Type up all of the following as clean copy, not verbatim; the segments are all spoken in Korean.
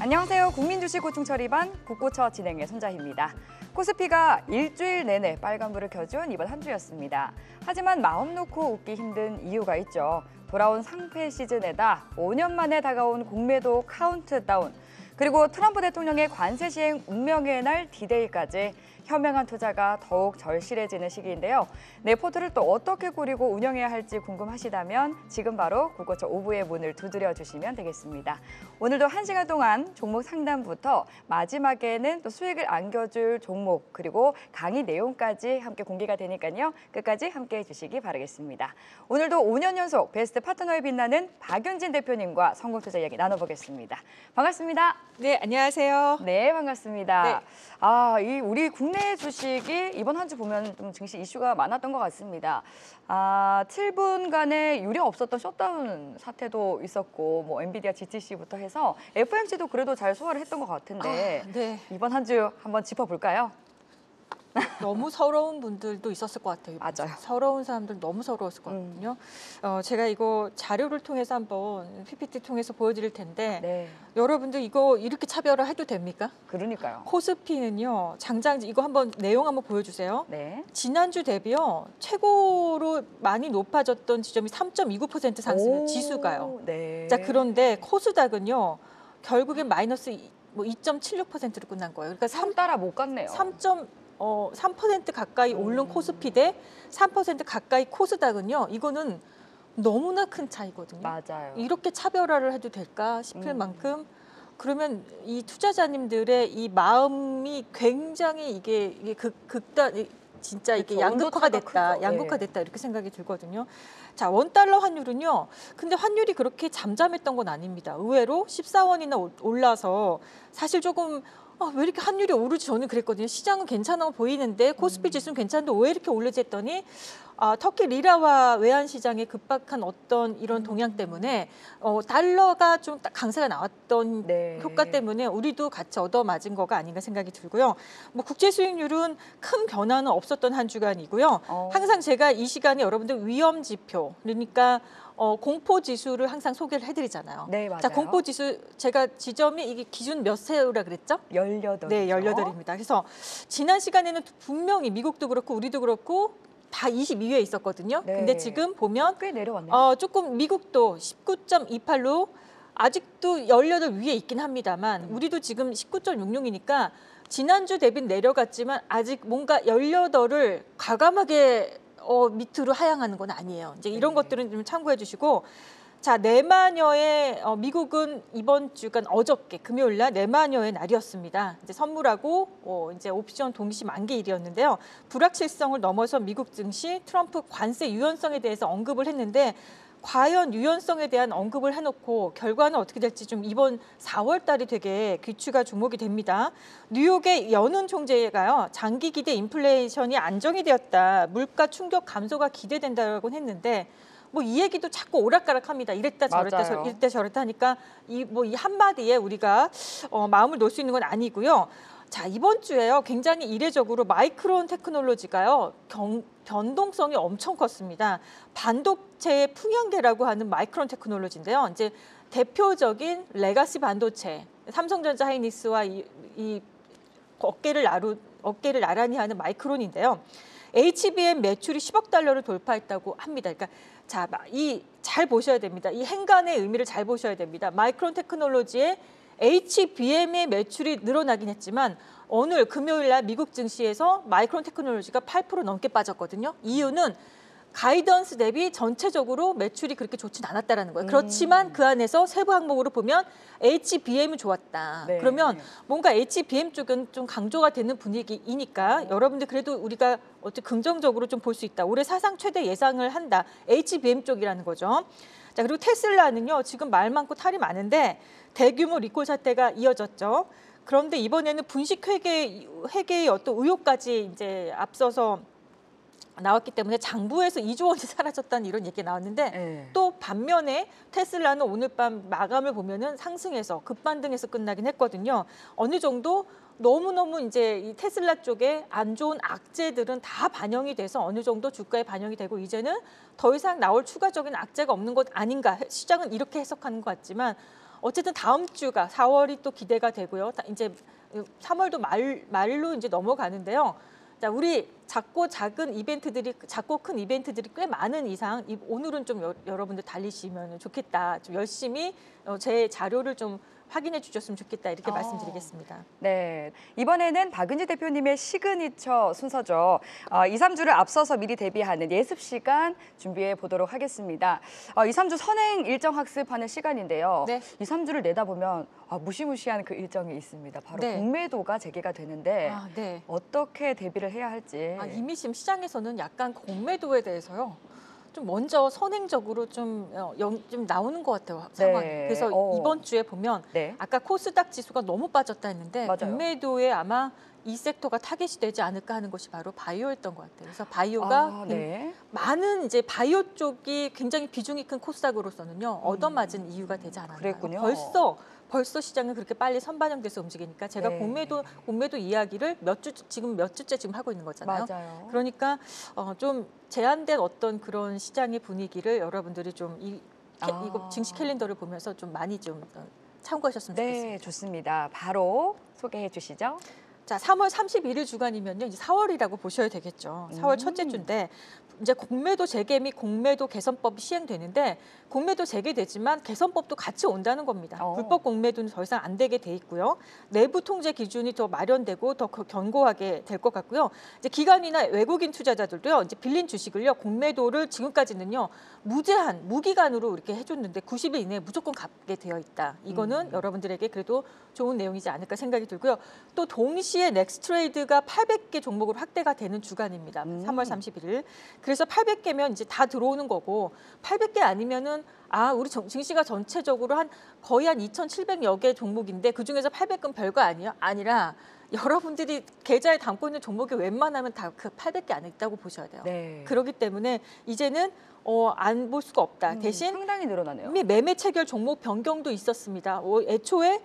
안녕하세요. 국민주식 고충처리반 국고처 진행의 손자희입니다. 코스피가 일주일 내내 빨간불을 켜준 이번 한 주였습니다. 하지만 마음 놓고 웃기 힘든 이유가 있죠. 돌아온 상패 시즌에다 5년 만에 다가온 공매도 카운트다운, 그리고 트럼프 대통령의 관세 시행 운명의 날 디데이까지 현명한 투자가 더욱 절실해지는 시기인데요. 내 포트를 또 어떻게 꾸리고 운영해야 할지 궁금하시다면 지금 바로 국고처 5부의 문을 두드려 주시면 되겠습니다. 오늘도 1시간 동안 종목 상담부터 마지막에는 또 수익을 안겨줄 종목, 그리고 강의 내용까지 함께 공개가 되니까요. 끝까지 함께해 주시기 바라겠습니다. 오늘도 5년 연속 베스트 파트너에 빛나는 박윤진 대표님과 성공투자 이야기 나눠보겠습니다. 반갑습니다. 네, 안녕하세요. 네, 반갑습니다. 네. 우리 국내 주식이 이번 한 주 보면 좀 증시 이슈가 많았던 것 같습니다. 7분간의 유례 없었던 셧다운 사태도 있었고, 뭐 엔비디아, GTC부터 해서 FMC도 그래도 잘 소화를 했던 것 같은데 네. 이번 한 주 한번 짚어볼까요? 너무 서러운 분들도 있었을 것 같아요. 맞아요. 서러운 사람들 너무 서러웠을 것 같거든요. 제가 이거 자료를 통해서 한번 PPT 통해서 보여드릴 텐데 네, 여러분들 이거 이렇게 차별화해도 됩니까? 그러니까요. 코스피는요. 장장 이거 한번 내용 한번 보여주세요. 네, 지난주 대비요. 최고로 많이 높아졌던 지점이 3.29% 상승 지수가요. 네. 자, 그런데 코스닥은요. 결국엔 마이너스 2.76%로 끝난 거예요. 그러니까 3 따라 못 갔네요. 3% 가까이 오른 코스피 대 3% 가까이 코스닥은요. 이거는 너무나 큰 차이거든요. 맞아요. 이렇게 차별화를 해도 될까 싶을 만큼 그러면 이 투자자님들의 이 마음이 굉장히 이게 극단 진짜 이게 그렇죠. 양극화가 온도차가 됐다. 크죠. 양극화됐다 이렇게 생각이 들거든요. 자, 원달러 환율은요. 근데 환율이 그렇게 잠잠했던 건 아닙니다. 의외로 14원이나 올라서 사실 조금 왜 이렇게 환율이 오르지 저는 그랬거든요. 시장은 괜찮아 보이는데 코스피 지수는 괜찮은데 왜 이렇게 오르지 했더니 터키 리라와 외환 시장의 급박한 어떤 이런 동향 때문에 달러가 좀 강세가 나왔던 네. 효과 때문에 우리도 같이 얻어맞은 거가 아닌가 생각이 들고요. 뭐 국제 수익률은 큰 변화는 없었던 한 주간이고요. 항상 제가 이 시간에 여러분들 위험 지표, 그러니까 공포 지수를 항상 소개를 해드리잖아요. 네, 맞아요. 자, 공포 지수 제가 지점이 이게 기준 몇 세우라 그랬죠? 18. 네, 18입니다. 그래서 지난 시간에는 분명히 미국도 그렇고 우리도 그렇고 다 22위에 있었거든요. 네. 근데 지금 보면 꽤 내려왔네요. 조금 미국도 19.28로 아직도 18 위에 있긴 합니다만 우리도 지금 19.66이니까 지난주 대비 내려갔지만 아직 뭔가 18을 과감하게 밑으로 하향하는 건 아니에요. 이제 이런 것들은 좀 참고해 주시고, 자, 네마녀의 미국은 이번 주간 어저께 금요일 날 네마녀의 날이었습니다. 이제 선물하고 이제 옵션 동시 만기일이었는데요. 불확실성을 넘어서 미국 증시 트럼프 관세 유연성에 대해서 언급을 했는데 과연 유연성에 대한 언급을 해놓고 결과는 어떻게 될지 좀 이번 4월 달이 되게 귀추가 주목이 됩니다. 뉴욕의 연은 총재가요. 장기 기대 인플레이션이 안정이 되었다. 물가 충격 감소가 기대된다고 했는데 뭐 이 얘기도 자꾸 오락가락합니다. 이랬다 저랬다 이랬다 저랬다 하니까 이 한마디에 우리가 마음을 놓을 수 있는 건 아니고요. 자, 이번 주에요. 굉장히 이례적으로 마이크론 테크놀로지가요. 변동성이 엄청 컸습니다. 반도체의 풍향계라고 하는 마이크론 테크놀로지인데요. 이제 대표적인 레가시 반도체, 삼성전자 하이닉스와 이 어깨를 나란히 하는 마이크론인데요. HBM 매출이 10억 달러를 돌파했다고 합니다. 그러니까 자, 잘 보셔야 됩니다. 이 행간의 의미를 잘 보셔야 됩니다. 마이크론 테크놀로지의 HBM의 매출이 늘어나긴 했지만 오늘 금요일 날 미국 증시에서 마이크론 테크놀로지가 8% 넘게 빠졌거든요. 이유는 가이던스 대비 전체적으로 매출이 그렇게 좋진 않았다라는 거예요. 그렇지만 그 안에서 세부 항목으로 보면 HBM이 좋았다. 네. 그러면 뭔가 HBM 쪽은 좀 강조가 되는 분위기이니까 여러분들 그래도 우리가 어떻게 긍정적으로 좀 볼 수 있다. 올해 사상 최대 예상을 한다. HBM 쪽이라는 거죠. 자, 그리고 테슬라는요. 지금 말 많고 탈이 많은데 대규모 리콜 사태가 이어졌죠. 그런데 이번에는 분식 회계의 어떤 의혹까지 이제 앞서서 나왔기 때문에 장부에서 2조 원이 사라졌다는 이런 얘기가 나왔는데 또 반면에 테슬라는 오늘 밤 마감을 보면은 상승해서 급반등해서 끝나긴 했거든요. 어느 정도 너무너무 이제 이 테슬라 쪽에 안 좋은 악재들은 다 반영이 돼서 어느 정도 주가에 반영이 되고 이제는 더 이상 나올 추가적인 악재가 없는 것 아닌가. 시장은 이렇게 해석하는 것 같지만 어쨌든 다음 주가 4월이 또 기대가 되고요. 이제 3월도 말로 이제 넘어가는데요. 자, 우리 작고 작은 이벤트들이, 작고 큰 이벤트들이 꽤 많은 이상 오늘은 좀 여러분들 달리시면 좋겠다. 좀 열심히 제 자료를 좀 확인해 주셨으면 좋겠다. 이렇게 말씀드리겠습니다. 네, 이번에는 박은지 대표님의 시그니처 순서죠. 2, 3주를 앞서서 미리 대비하는 예습 시간 준비해 보도록 하겠습니다. 2, 3주 선행 일정 학습하는 시간인데요. 네. 2, 3주를 내다 보면 무시무시한 그 일정이 있습니다. 바로 네. 공매도가 재개가 되는데 네. 어떻게 대비를 해야 할지. 이미 지금 시장에서는 약간 공매도에 대해서요. 좀 먼저 선행적으로 좀 나오는 것 같아요, 상황이. 네. 그래서 이번 주에 보면 네. 아까 코스닥 지수가 너무 빠졌다 했는데 맞아요. 공매도에 아마 이 섹터가 타겟이 되지 않을까 하는 것이 바로 바이오였던 것 같아요. 그래서 바이오가 네. 많은 이제 바이오 쪽이 굉장히 비중이 큰 코스닥으로서는요 얻어맞은 이유가 되지 않았나요? 그랬군요. 벌써 시장은 그렇게 빨리 선반영돼서 움직이니까 제가 네. 공매도 이야기를 지금 몇 주째 지금 하고 있는 거잖아요. 맞아요. 그러니까 좀 제한된 어떤 그런 시장의 분위기를 여러분들이 좀 이거 증시 캘린더를 보면서 좀 많이 좀 참고하셨으면 좋겠습니다. 네, 좋습니다. 바로 소개해 주시죠. 자, 3월 31일 주간이면요, 이제 4월이라고 보셔야 되겠죠. 4월 첫째 주인데 이제 공매도 재개 및 공매도 개선법이 시행되는데 공매도 재개되지만 개선법도 같이 온다는 겁니다. 불법 공매도는 더 이상 안 되게 돼 있고요. 내부 통제 기준이 더 마련되고 더 견고하게 될 것 같고요. 이제 기관이나 외국인 투자자들도요, 이제 빌린 주식을요, 공매도를 지금까지는요 무기간으로 이렇게 해줬는데 90일 이내에 무조건 갚게 되어 있다. 이거는 여러분들에게 그래도 좋은 내용이지 않을까 생각이 들고요. 또 동시에 넥스트레이드가 800개 종목으로 확대가 되는 주간입니다. 3월 31일. 그래서 800개면 이제 다 들어오는 거고 800개 아니면은 우리 증시가 전체적으로 거의 한 2,700여 개 종목인데 그중에서 800건 별거 아니라 여러분들이 계좌에 담고 있는 종목이 웬만하면 다 그 800개 안에 있다고 보셔야 돼요. 네. 그렇기 때문에 이제는 안 볼 수가 없다. 대신 상당히 늘어나네요. 매매 체결 종목 변경도 있었습니다. 애초에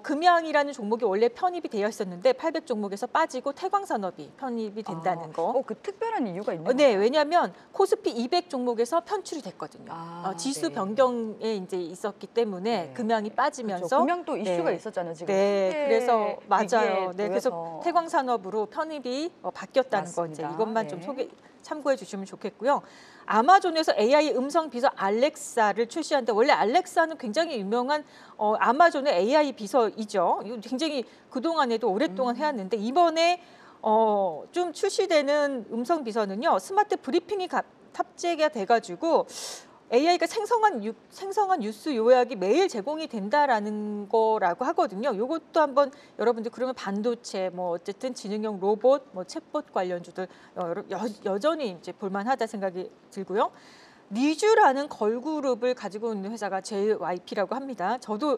금양이라는 종목이 원래 편입이 되어 있었는데 800 종목에서 빠지고 태광산업이 편입이 된다는 거. 그 특별한 이유가 있나요? 네, 왜냐하면 코스피 200 종목에서 편출이 됐거든요. 지수 네. 변경에 이제 있었기 때문에 네. 금양이 빠지면서 그렇죠. 금양도 이슈가 네. 있었잖아요, 지금. 네, 그래서 맞아요. 네, 그래서 보여서. 태광산업으로 편입이 바뀌었다는 거 이제 맞습니다. 이것만 좀 네. 참고해 주시면 좋겠고요. 아마존에서 AI 음성 비서 알렉사를 출시하는데 원래 알렉사는 굉장히 유명한 아마존의 AI 비서이죠. 이거 굉장히 그동안에도 오랫동안 해왔는데 이번에 좀 출시되는 음성 비서는요. 스마트 브리핑이 탑재가 돼가지고 AI가 생성한 뉴스 요약이 매일 제공이 된다라는 거라고 하거든요. 이것도 한번 여러분들 그러면 반도체 뭐 어쨌든 지능형 로봇, 뭐 챗봇 관련주들 여전히 이제 볼만하다 생각이 들고요. 니쥬라는 걸그룹을 가지고 있는 회사가 JYP라고 합니다. 저도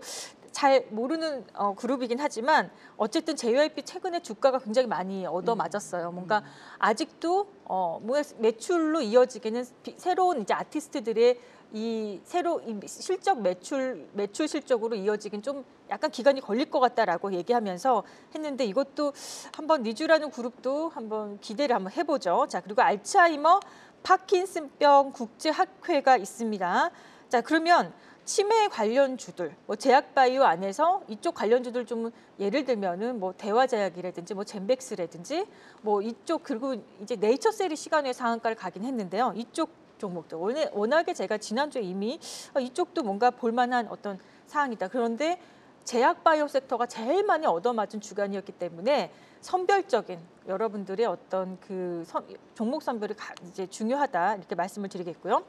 잘 모르는 그룹이긴 하지만 어쨌든 JYP 최근에 주가가 굉장히 많이 얻어맞았어요. 뭔가 아직도 뭔가 매출로 이어지기는 새로운 이제 아티스트들의 이 실적 매출 실적으로 이어지긴 좀 약간 기간이 걸릴 것 같다라고 얘기하면서 했는데 이것도 한번 니쥬라는 그룹도 한번 기대를 한번 해보죠. 자, 그리고 알츠하이머 파킨슨병 국제학회가 있습니다. 자, 그러면 치매 관련주들, 뭐 제약바이오 안에서 이쪽 관련주들 좀 예를 들면은 뭐 대화제약이라든지 뭐 젠백스라든지 뭐 이쪽 그리고 이제 네이처셀이 시간외 상한가를 가긴 했는데요. 이쪽 종목들 워낙에 제가 지난주에 이미 이쪽도 뭔가 볼만한 어떤 사항이다. 그런데 제약바이오 섹터가 제일 많이 얻어맞은 주간이었기 때문에 선별적인 여러분들의 어떤 그 종목 선별이 이제 중요하다 이렇게 말씀을 드리겠고요.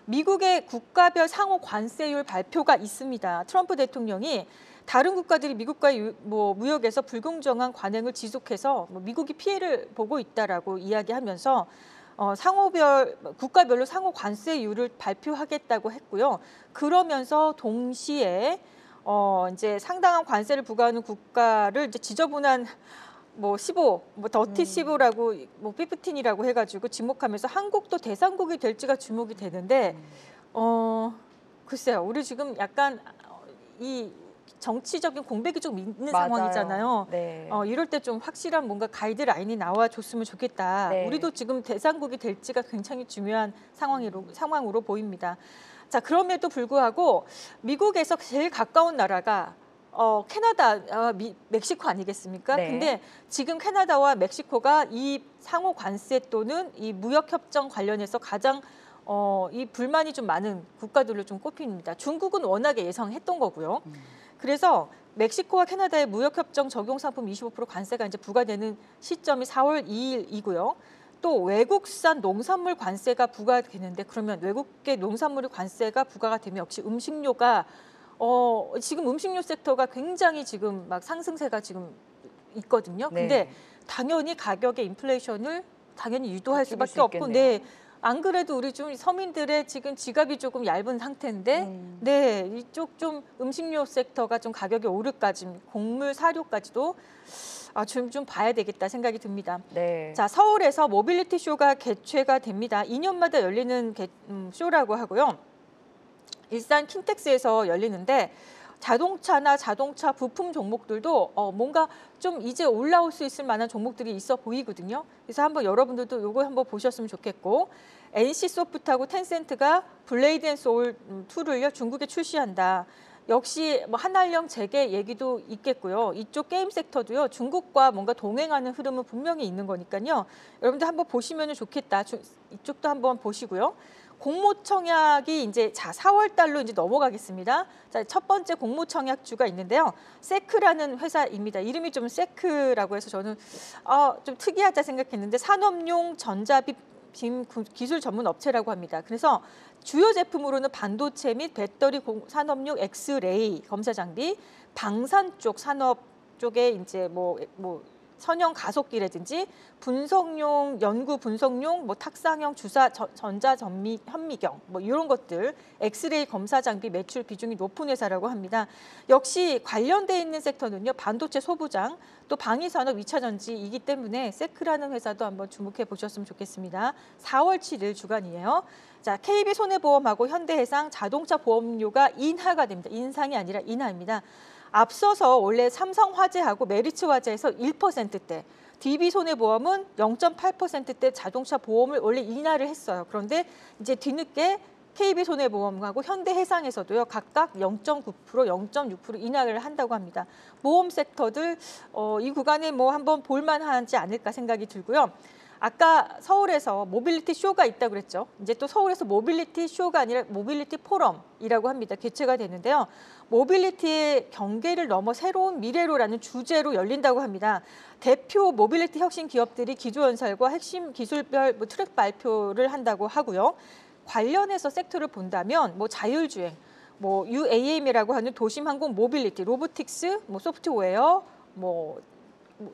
미국의 국가별 상호 관세율 발표가 있습니다. 트럼프 대통령이 다른 국가들이 미국과의 무역에서 불공정한 관행을 지속해서 미국이 피해를 보고 있다라고 이야기하면서 국가별로 상호 관세율을 발표하겠다고 했고요. 그러면서 동시에 이제 상당한 관세를 부과하는 국가를 이제 지저분한 15, 더티 15라고 15이라고 해가지고 지목하면서 한국도 대상국이 될지가 주목이 되는데 글쎄요, 우리 지금 약간 이 정치적인 공백이 좀 있는 맞아요. 상황이잖아요. 네. 이럴 때 좀 확실한 뭔가 가이드라인이 나와줬으면 좋겠다. 네. 우리도 지금 대상국이 될지가 굉장히 중요한 상황으로 보입니다. 자, 그럼에도 불구하고 미국에서 제일 가까운 나라가 캐나다와 멕시코 아니겠습니까? 네. 근데 지금 캐나다와 멕시코가 이 상호 관세 또는 이 무역 협정 관련해서 가장 이 불만이 좀 많은 국가들로 좀 꼽힙니다. 중국은 워낙에 예상했던 거고요. 그래서 멕시코와 캐나다의 무역 협정 적용 상품 25% 관세가 이제 부과되는 시점이 4월 2일이고요. 또 외국산 농산물 관세가 부과되는데 그러면 외국계 농산물 관세가 부과가 되면 역시 음식료가 지금 음식료 섹터가 굉장히 지금 막 상승세가 지금 있거든요. 네. 근데 당연히 가격의 인플레이션을 당연히 유도할 부추길 수밖에 수 없고, 있겠네요. 네. 안 그래도 우리 좀 서민들의 지금 지갑이 조금 얇은 상태인데, 네, 이쪽 좀 음식료 섹터가 좀 가격이 오르까지, 곡물 사료까지도 좀 봐야 되겠다 생각이 듭니다. 네. 자, 서울에서 모빌리티 쇼가 개최가 됩니다. 2년마다 열리는 쇼라고 하고요. 일산 킨텍스에서 열리는데 자동차나 자동차 부품 종목들도 뭔가 좀 이제 올라올 수 있을 만한 종목들이 있어 보이거든요. 그래서 한번 여러분들도 이거 한번 보셨으면 좋겠고, NC소프트하고 텐센트가 블레이드 앤 소울 2를요 중국에 출시한다. 역시 뭐 한알령 재계 얘기도 있겠고요. 이쪽 게임 섹터도요 중국과 뭔가 동행하는 흐름은 분명히 있는 거니까요. 여러분들 한번 보시면 좋겠다. 이쪽도 한번 보시고요. 공모청약이 이제 4월 달로 이제 넘어가겠습니다. 자, 첫 번째 공모청약주가 있는데요. 세크라는 회사입니다. 이름이 좀 세크라고 해서 저는 좀 특이하다 생각했는데 산업용 전자빔 기술 전문 업체라고 합니다. 그래서 주요 제품으로는 반도체 및 배터리 산업용 엑스레이 검사 장비, 방산 쪽 산업 쪽에 이제 뭐 선형 가속기라든지 분석용 연구 분석용 뭐 탁상형 주사 전자 현미경 뭐 이런 것들 엑스레이 검사 장비 매출 비중이 높은 회사라고 합니다. 역시 관련돼 있는 섹터는요 반도체 소부장 또 방위 산업 2차 전지이기 때문에 세크라는 회사도 한번 주목해 보셨으면 좋겠습니다. 4월 7일 주간이에요. 자, KB손해보험하고 현대해상 자동차 보험료가 인하가 됩니다. 인상이 아니라 인하입니다. 앞서서 원래 삼성화재하고 메리츠화재에서 1%대, DB손해보험은 0.8%대 자동차 보험을 원래 인하를 했어요. 그런데 이제 뒤늦게 KB손해보험하고 현대해상에서도요 각각 0.9%, 0.6% 인하를 한다고 합니다. 보험 섹터들 이 구간에 뭐 한번 볼만하지 않을까 생각이 들고요. 아까 서울에서 모빌리티 쇼가 있다고 그랬죠. 이제 또 서울에서 모빌리티 쇼가 아니라 모빌리티 포럼이라고 합니다. 개최가 되는데요. 모빌리티의 경계를 넘어 새로운 미래로라는 주제로 열린다고 합니다. 대표 모빌리티 혁신 기업들이 기조연설과 핵심 기술별 트랙 발표를 한다고 하고요. 관련해서 섹터를 본다면 뭐 자율주행, 뭐 UAM이라고 하는 도심 항공 모빌리티, 로보틱스, 뭐 소프트웨어, 뭐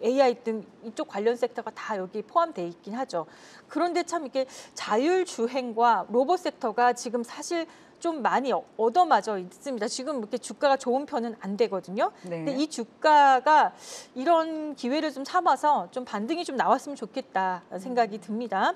AI 등 이쪽 관련 섹터가 다 여기 포함되어 있긴 하죠. 그런데 참 이렇게 자율주행과 로봇 섹터가 지금 사실 좀 많이 얻어맞아 있습니다. 지금 이렇게 주가가 좋은 편은 안 되거든요. 네. 근데 이 주가가 이런 기회를 좀 삼아서 좀 반등이 좀 나왔으면 좋겠다 생각이 듭니다.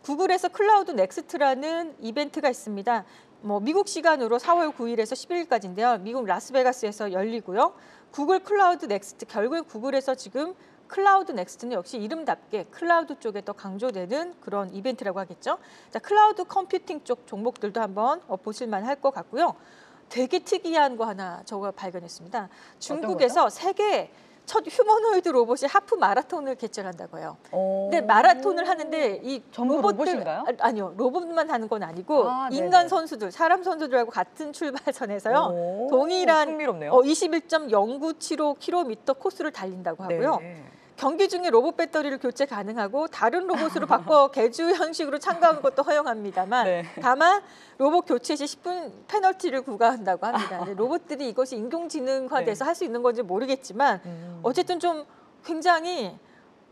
구글에서 클라우드 넥스트라는 이벤트가 있습니다. 뭐 미국 시간으로 4월 9일에서 11일까지인데요. 미국 라스베가스에서 열리고요. 구글 클라우드 넥스트, 결국 구글에서 지금 클라우드 넥스트는 역시 이름답게 클라우드 쪽에 더 강조되는 그런 이벤트라고 하겠죠. 자, 클라우드 컴퓨팅 쪽 종목들도 한번 보실만 할 것 같고요. 되게 특이한 거 하나 저가 발견했습니다. 중국에서 세계 첫 휴머노이드 로봇이 하프 마라톤을 개최한다고 해요. 근데 마라톤을 하는데 이 전부 로봇들 로봇인가요? 아니요, 로봇만 하는 건 아니고 네네. 인간 선수들, 사람 선수들하고 같은 출발선에서요. 동일한 흥미롭네요. 21.0975km 코스를 달린다고 하고요. 네. 경기 중에 로봇 배터리를 교체 가능하고 다른 로봇으로 바꿔 개주 형식으로 참가하는 것도 허용합니다만 네. 다만 로봇 교체 시 10분 페널티를 부과한다고 합니다. 근데 로봇들이 이것이 인공지능화돼서 할 수 있는 건지 모르겠지만 어쨌든 좀 굉장히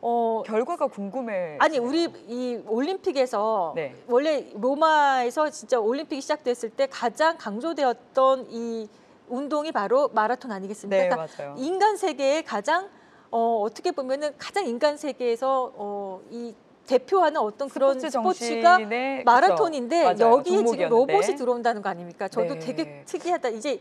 결과가 궁금해. 아니 우리 이 올림픽에서 네. 원래 로마에서 진짜 올림픽이 시작됐을 때 가장 강조되었던 이 운동이 바로 마라톤 아니겠습니까? 네, 그러니까 맞아요. 인간 세계의 가장 어떻게 보면은 가장 인간 세계에서 이 대표하는 어떤 그런 스포츠 스포츠가 정신의 마라톤인데 그쵸. 맞아요. 여기에 지금 종목이었는데. 로봇이 들어온다는 거 아닙니까? 저도 네. 되게 특이하다. 이제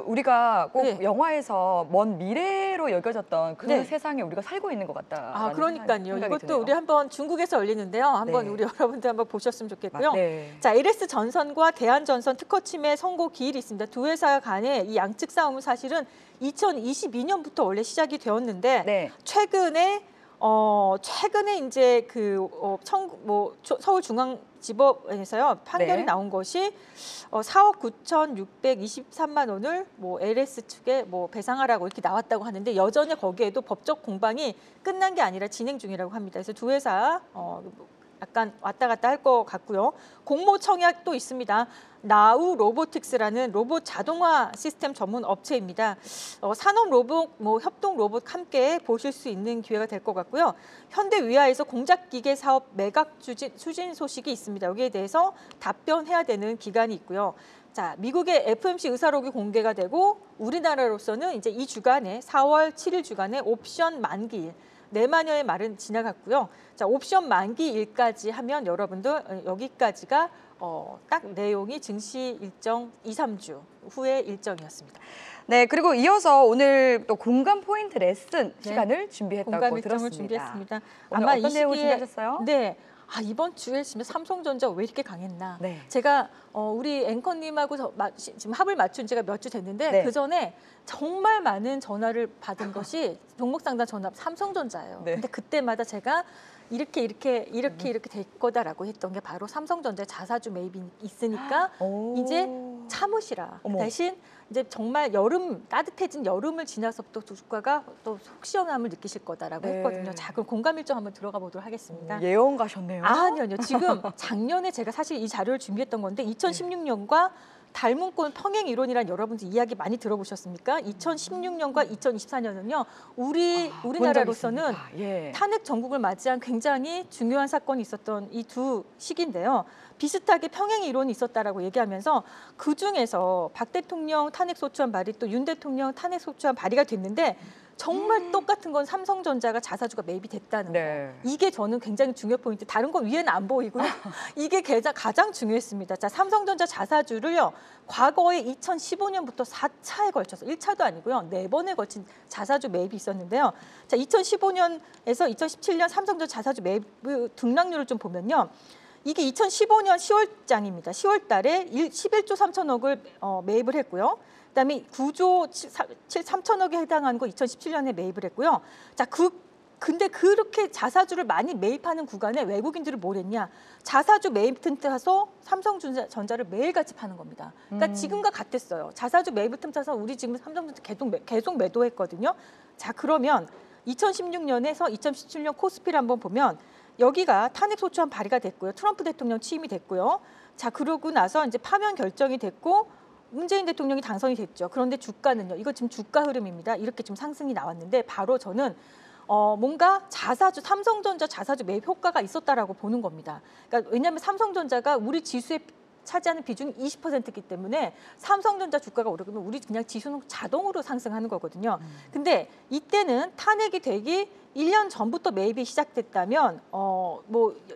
우리가 꼭 네. 영화에서 먼 미래로 여겨졌던 그 네. 세상에 우리가 살고 있는 것 같다. 아, 그러니까요. 생각이 이것도 드네요. 우리 한번 중국에서 열리는데요. 한번 네. 우리 여러분들 한번 보셨으면 좋겠고요. 네. 자, LS 전선과 대한전선 특허침해 선고 기일이 있습니다. 두 회사 간의 이 양측 싸움은 사실은 2022년부터 원래 시작이 되었는데 네. 최근에 이제 서울중앙지법에서요 판결이 네. 나온 것이 4억 9,623만 원을 LS 측에 배상하라고 이렇게 나왔다고 하는데 여전히 거기에도 법적 공방이 끝난 게 아니라 진행 중이라고 합니다. 그래서 두 회사 약간 왔다 갔다 할 것 같고요. 공모 청약도 있습니다. 나우 로보틱스라는 로봇 자동화 시스템 전문 업체입니다. 산업 로봇, 협동 로봇 함께 보실 수 있는 기회가 될 것 같고요. 현대 위아에서 공작기계 사업 매각 추진 소식이 있습니다. 여기에 대해서 답변해야 되는 기간이 있고요. 자, 미국의 FMC 의사록이 공개가 되고 우리나라로서는 이제 이 주간에 4월 7일 주간에 옵션 만기일 4만여의 말은 지나갔고요. 자, 옵션 만기일까지 하면 여러분들 여기까지가 딱 내용이 증시 일정 2, 3주 후의 일정이었습니다. 네, 그리고 이어서 오늘 또 공감 포인트 레슨 네. 시간을 준비했다고 공감 일정을 들었습니다. 준비했습니다. 오늘 어떤 내용을 준비하셨어요? 네. 이번 주에 지금 삼성전자 왜 이렇게 강했나? 네. 제가 우리 앵커님하고 지금 합을 맞춘 지가 몇 주 됐는데 네. 그 전에 정말 많은 전화를 받은 것이 종목 상담 전화 삼성전자예요. 네. 근데 그때마다 제가 이렇게 될 거다라고 했던 게 바로 삼성전자 자사주 매입이 있으니까 이제 참으시라. 어머. 대신 이제 정말 따뜻해진 여름을 지나서부터 주가가 또 속 시원함을 느끼실 거다라고 네. 했거든요. 자, 그럼 공감 일정 한번 들어가 보도록 하겠습니다. 예언 가셨네요. 아니요. 지금 작년에 제가 사실 이 자료를 준비했던 건데 2016년과 닮은 꼴 평행 이론이란 여러분들 이야기 많이 들어보셨습니까? 2016년과 2024년은요. 우리나라로서는 예. 탄핵 전국을 맞이한 굉장히 중요한 사건이 있었던 이 두 시기인데요. 비슷하게 평행 이론이 있었다라고 얘기하면서 그중에서 박 대통령 탄핵 소추안 발의 또 윤 대통령 탄핵 소추안 발의가 됐는데 정말 똑같은 건 삼성전자가 자사주가 매입이 됐다는 거. 네. 이게 저는 굉장히 중요 포인트. 다른 건 위에는 안 보이고요. 이게 가장 중요했습니다. 자, 삼성전자 자사주를요. 과거에 2015년부터 4차에 걸쳐서 1차도 아니고요. 4번에 걸친 자사주 매입이 있었는데요. 자, 2015년에서 2017년 삼성전자 자사주 매입 등락률을 좀 보면요. 이게 2015년 10월장입니다. 10월 달에 11조 3천억을 매입을 했고요. 그다음에 9조 3천억에 해당하는 거 2017년에 매입을 했고요. 자, 근데 그렇게 자사주를 많이 매입하는 구간에 외국인들은 뭘 했냐? 자사주 매입 틈타서 삼성전자를 매일같이 파는 겁니다. 그러니까 지금과 같았어요. 자사주 매입 틈타서 우리 지금 삼성전자 계속 매도했거든요. 자, 그러면 2016년에서 2017년 코스피를 한번 보면 여기가 탄핵 소추안 발의가 됐고요. 트럼프 대통령 취임이 됐고요. 자, 그러고 나서 이제 파면 결정이 됐고 문재인 대통령이 당선이 됐죠. 그런데 주가는요. 이거 지금 주가 흐름입니다. 이렇게 좀 상승이 나왔는데 바로 저는 뭔가 삼성전자 자사주 매입 효과가 있었다라고 보는 겁니다. 그러니까 왜냐하면 삼성전자가 우리 지수에 차지하는 비중이 20%이기 때문에 삼성전자 주가가 오르면 우리 그냥 지수는 자동으로 상승하는 거거든요. 근데 이때는 탄핵이 되기 1년 전부터 매입이 시작됐다면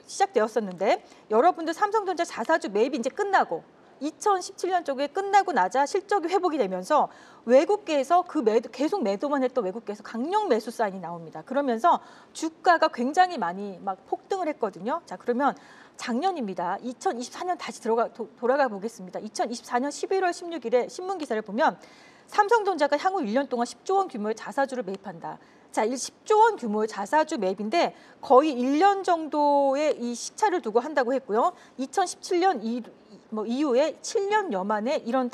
시작되었었는데 여러분들 삼성전자 자사주 매입이 이제 끝나고 2017년 쪽에 끝나고 나자 실적이 회복이 되면서 외국계에서 계속 매도만 했던 외국계에서 강력 매수 사인이 나옵니다. 그러면서 주가가 굉장히 많이 막 폭등을 했거든요. 자, 그러면 작년입니다. 2024년 다시 돌아가 보겠습니다. 2024년 11월 16일에 신문 기사를 보면 삼성전자가 향후 1년 동안 10조 원 규모의 자사주를 매입한다. 자, 10조 원 규모의 자사주 매입인데 거의 1년 정도의 이 시차를 두고 한다고 했고요. 2017년 이후에 7년여 만에 이런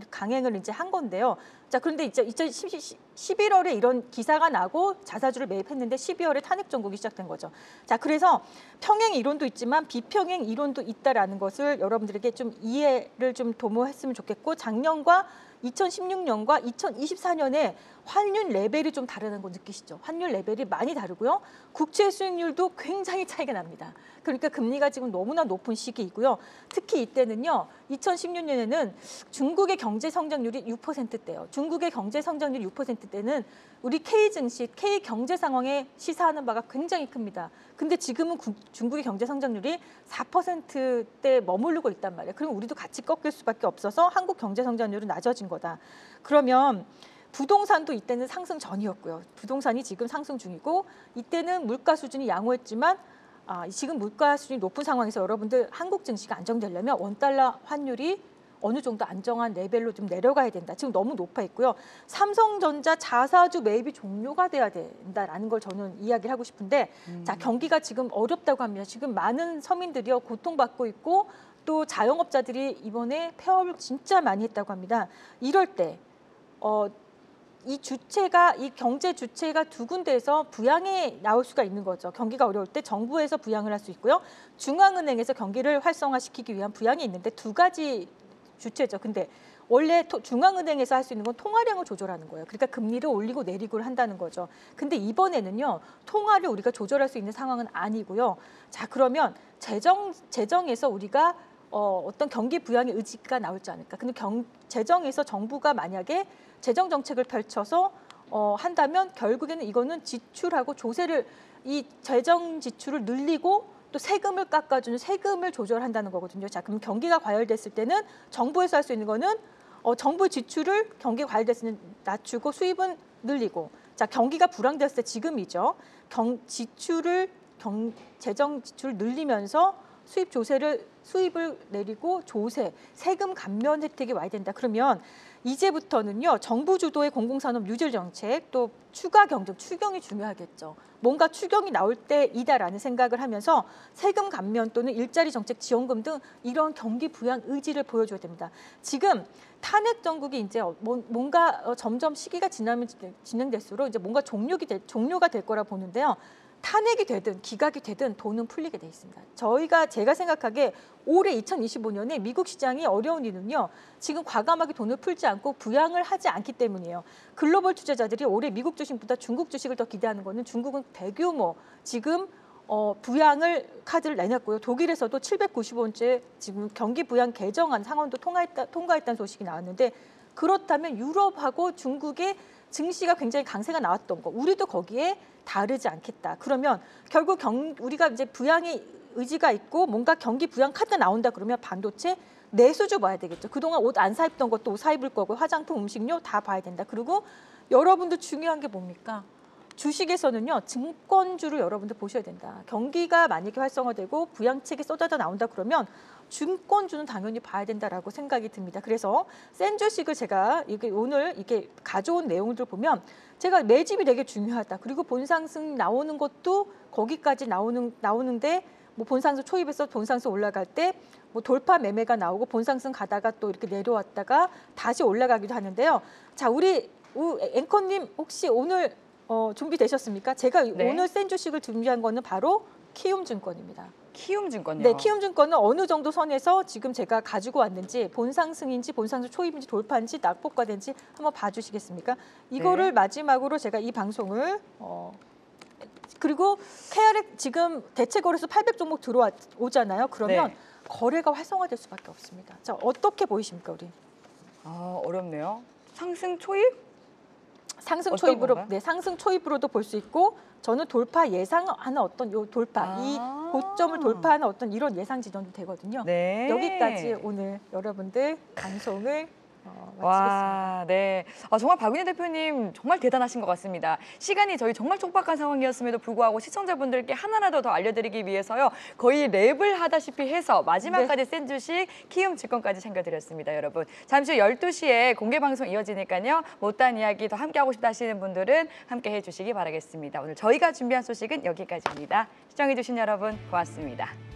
강행을 이제 한 건데요. 자, 그런데 이제 11월에 이런 기사가 나고 자사주를 매입했는데 12월에 탄핵 정국이 시작된 거죠. 자, 그래서 평행 이론도 있지만 비평행 이론도 있다라는 것을 여러분들에게 좀 이해를 좀 도모했으면 좋겠고 작년과 2016년과 2024년에 환율 레벨이 좀 다르다는 거 느끼시죠? 환율 레벨이 많이 다르고요. 국채 수익률도 굉장히 차이가 납니다. 그러니까 금리가 지금 너무나 높은 시기이고요. 특히 이때는요. 2016년에는 중국의 경제 성장률이 6%대예요. 중국의 경제 성장률이 6%대는 우리 K 증시, K 경제 상황에 시사하는 바가 굉장히 큽니다. 근데 지금은 중국의 경제 성장률이 4%대 머무르고 있단 말이에요. 그럼 우리도 같이 꺾일 수밖에 없어서 한국 경제 성장률은 낮아진 거다. 그러면 부동산도 이때는 상승 전이었고요. 부동산이 지금 상승 중이고 이때는 물가 수준이 양호했지만 지금 물가 수준이 높은 상황에서 여러분들 한국 증시가 안정되려면 원달러 환율이 어느 정도 안정한 레벨로 좀 내려가야 된다. 지금 너무 높아 있고요. 삼성전자 자사주 매입이 종료가 돼야 된다라는 걸 저는 이야기를 하고 싶은데 자, 경기가 지금 어렵다고 합니다. 지금 많은 서민들이요 고통받고 있고 또 자영업자들이 이번에 폐업을 진짜 많이 했다고 합니다. 이럴 때 이 경제 주체가 두 군데에서 부양에 나올 수가 있는 거죠. 경기가 어려울 때 정부에서 부양을 할 수 있고요. 중앙은행에서 경기를 활성화시키기 위한 부양이 있는데 두 가지 주체죠. 근데 원래 중앙은행에서 할 수 있는 건 통화량을 조절하는 거예요. 그러니까 금리를 올리고 내리고 한다는 거죠. 근데 이번에는요. 통화를 우리가 조절할 수 있는 상황은 아니고요. 자, 그러면 재정에서 우리가 어떤 경기 부양의 의지가 나올지 않을까. 근데 재정에서 정부가 만약에 재정 정책을 펼쳐서 한다면 결국에는 이거는 지출하고 조세를 이 재정 지출을 늘리고 또 세금을 깎아주는 세금을 조절한다는 거거든요. 자, 그럼 경기가 과열됐을 때는 정부에서 할 수 있는 거는 정부 지출을 경기 과열됐을 때는 낮추고 수입은 늘리고 자, 경기가 불황됐을 때 지금이죠. 재정 지출을 늘리면서 수입을 내리고 조세, 세금 감면 혜택이 와야 된다. 그러면 이제부터는요. 정부 주도의 공공산업 뉴딜 정책 또 추가 경쟁, 추경이 중요하겠죠. 뭔가 추경이 나올 때이다라는 생각을 하면서 세금 감면 또는 일자리 정책 지원금 등 이런 경기 부양 의지를 보여줘야 됩니다. 지금 탄핵 정국이 이제 뭔가 점점 시기가 진행될수록 이제 뭔가 종료가 될 거라 보는데요. 탄핵이 되든 기각이 되든 돈은 풀리게 돼 있습니다. 제가 생각하기에 올해 2025년에 미국 시장이 어려운 이유는요. 지금 과감하게 돈을 풀지 않고 부양을 하지 않기 때문이에요. 글로벌 투자자들이 올해 미국 주식보다 중국 주식을 더 기대하는 거는 중국은 대규모 지금 부양을 카드를 내놨고요. 독일에서도 795원째 지금 경기 부양 개정안 상원도 통과했다는 소식이 나왔는데 그렇다면 유럽하고 중국의 증시가 굉장히 강세가 나왔던 거 우리도 거기에 다르지 않겠다. 그러면 결국 우리가 이제 부양의 의지가 있고 뭔가 경기 부양 카드 나온다 그러면 반도체 내수주 봐야 되겠죠. 그동안 옷 안 사 입던 것도 옷 사 입을 거고 화장품, 음식료 다 봐야 된다. 그리고 여러분들 중요한 게 뭡니까? 주식에서는요. 증권주를 여러분들 보셔야 된다. 경기가 만약에 활성화되고 부양책이 쏟아져 나온다 그러면 증권주는 당연히 봐야 된다라고 생각이 듭니다. 그래서 센 주식을 제가 오늘 이렇게 가져온 내용들 보면 제가 매집이 되게 중요하다. 그리고 본상승 나오는 것도 거기까지 나오는데 뭐 본상승 초입에서 본상승 올라갈 때 뭐 돌파 매매가 나오고 본상승 가다가 또 이렇게 내려왔다가 다시 올라가기도 하는데요. 자, 우리 앵커님 혹시 오늘 준비되셨습니까? 제가 네. 오늘 센 주식을 준비한 거는 바로 키움증권입니다. 키움증권요? 네, 키움증권은 어느 정도 선에서 지금 제가 가지고 왔는지 본상승인지 본상승 초입인지 돌파인지 낙폭과된지 한번 봐주시겠습니까? 이거를 네. 마지막으로 제가 이 방송을 그리고 KRX 지금 대체 거래소 800종목 들어오잖아요. 그러면 네. 거래가 활성화될 수밖에 없습니다. 자, 어떻게 보이십니까, 우리? 어렵네요. 상승 초입? 상승 어떤 초입으로 건가요? 네, 상승 초입으로도 볼 수 있고 저는 돌파 예상하는 어떤 요 돌파 이 고점을 돌파하는 어떤 이런 예상 지점도 되거든요. 네. 여기까지 오늘 여러분들 방송을 마치겠습니다. 와, 네. 정말 박윤희 대표님 정말 대단하신 것 같습니다. 시간이 저희 정말 촉박한 상황이었음에도 불구하고 시청자분들께 하나라도 더 알려드리기 위해서요. 거의 랩을 하다시피 해서 마지막까지 센 주식 키움증권까지 챙겨드렸습니다, 여러분. 잠시 후 12시에 공개방송 이어지니까요. 못다한 이야기 더 함께하고 싶다 하시는 분들은 함께 해주시기 바라겠습니다. 오늘 저희가 준비한 소식은 여기까지입니다. 시청해주신 여러분 고맙습니다.